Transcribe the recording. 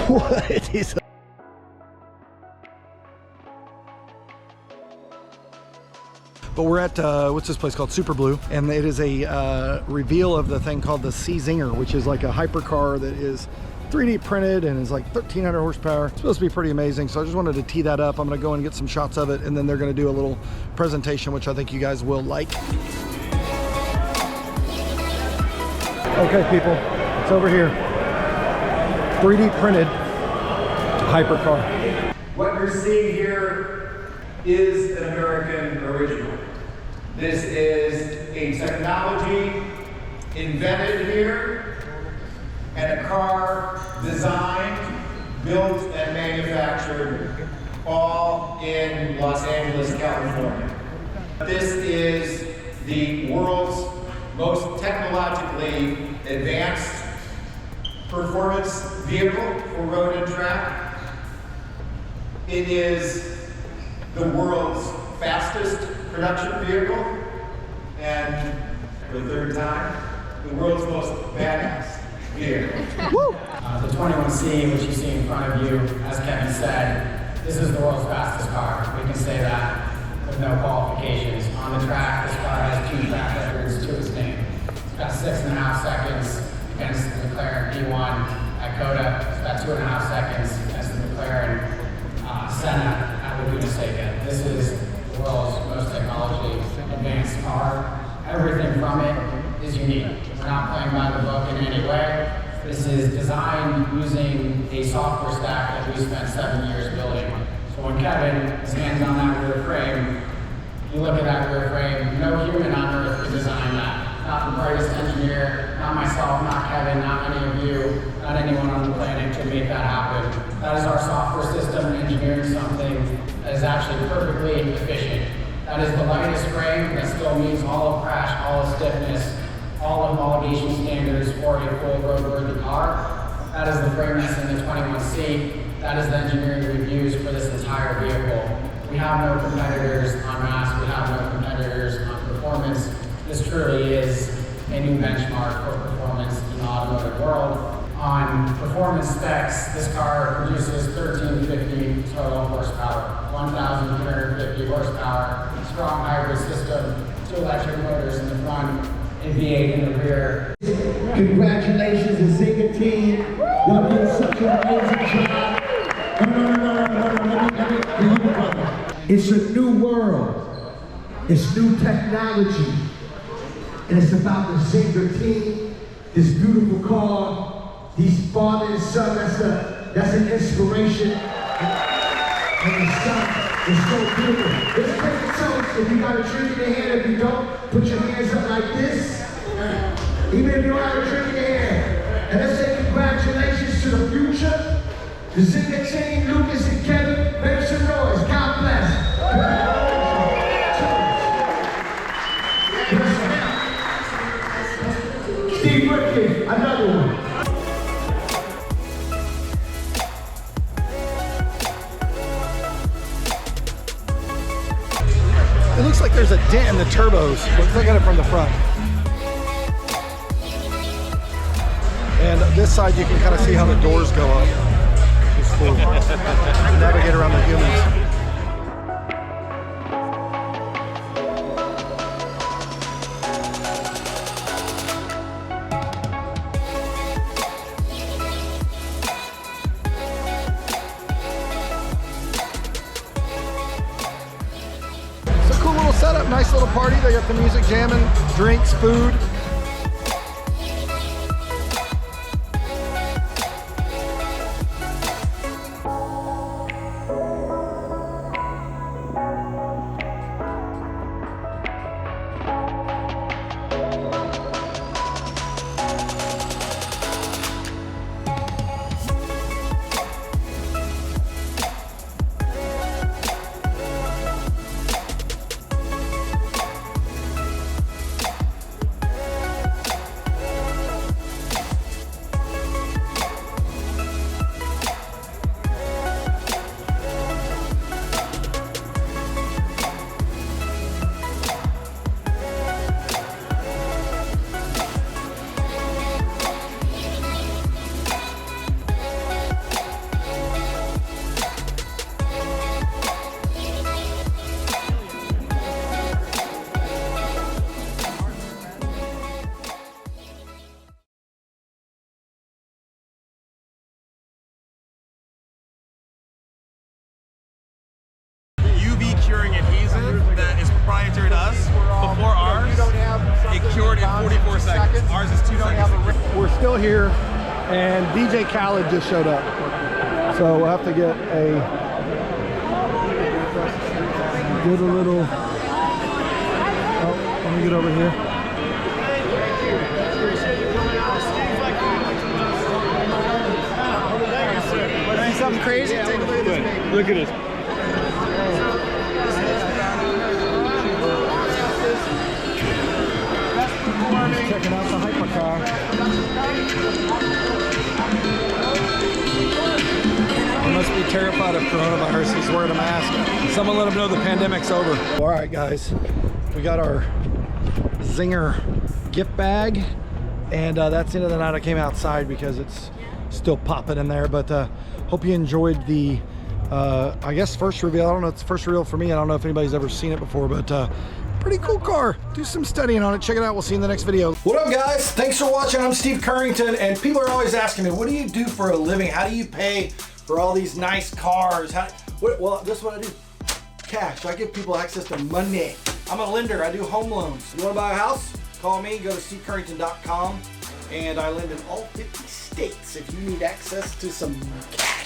What is But we're at, what's this place called? Super Blue. And it is a reveal of the thing called the Czinger, which is like a hypercar that is 3D printed and is like 1,300 horsepower. It's supposed to be pretty amazing. So I just wanted to tee that up. I'm gonna go and get some shots of it, and then they're gonna do a little presentation, which I think you guys will like. Okay, people, it's over here. 3D printed hypercar. What you're seeing here is an American original. This is a technology invented here and a car designed, built, and manufactured all in Los Angeles, California. This is the world's most technologically advanced performance vehicle for road and track. It is the world's fastest production vehicle, and for the third time, the world's most badass vehicle. The 21C, which you see in front of you, as Kevin said, this is the world's fastest car. We can say that with no qualifications. On the track, this car has 2 track records to its name. It's got 6.5 seconds against the McLaren P1 at Coda. It's got 2.5 seconds against the McLaren Senna at Laguna Seca. This is the world's most technology advanced car. Everything from it is unique. We're not playing by the book in any way. This is designed using a software stack that we spent 7 years building. So when Kevin is hands on that rear frame, you look at that rear frame, no human on earth could design that. Not the brightest engineer, not myself, not Kevin, not any of you, not anyone on the planet could make that happen. That is our software system engineering something that is actually perfectly efficient. That is the lightest frame that still meets all of crash, all of stiffness, all of homologation standards for a full roadworthy car. That is the frame that's in the 21C. That is the engineering we've used for this entire vehicle. We have no competitors on mass, we have no competitors on performance. This truly is a new benchmark for performance in the automotive world. On performance specs, this car produces 1,350 total horsepower, 1,350 horsepower, strong hybrid system, 2 electric motors in the front, and V8 in the rear. Congratulations to Czinger team. Y'all did such an amazing job. No. It's a new world. It's new technology. And it's about the Czinger team, this beautiful car, these father and son, that's an inspiration. And the son is so beautiful. Let's take a toast. If you got a drink in your hand, if you don't, put your hands up like this. Even if you don't have a drink in your hand. And let's say congratulations to the future. The Czinger team, Lucas and Kevin, make some noise. God bless. Steve Ricky, another one. It looks like there's a dent in the turbos. Let's look at it from the front. And this side you can kind of see how the doors go up. It's cool. Navigate around the humans. Cool little setup, nice little party. They got the music jamming, drinks, food. 44 seconds. Ours is 2 seconds. We're still here, and DJ Khaled just showed up. So we'll have to get a little. Oh, let me get over here. See something crazy? Take a look at this baby. Look at this. Checking out the hypercar. He must be terrified of coronavirus. He's wearing a mask. Someone let him know the pandemic's over. All right, guys, we got our Czinger gift bag, and that's the end of the night. I came outside because it's still popping in there, but hope you enjoyed the I guess first reveal. I don't know, it's the first reveal for me. I don't know if anybody's ever seen it before, but pretty cool car. Do some studying on it. Check it out. We'll see you in the next video. What up, guys? Thanks for watching. I'm Steve Currington, and people are always asking me, what do you do for a living? How do you pay for all these nice cars? Well, this is what I do. Cash. I give people access to money. I'm a lender. I do home loans. You want to buy a house? Call me. Go to stevecurrington.com, and I lend in all 50 states if you need access to some cash.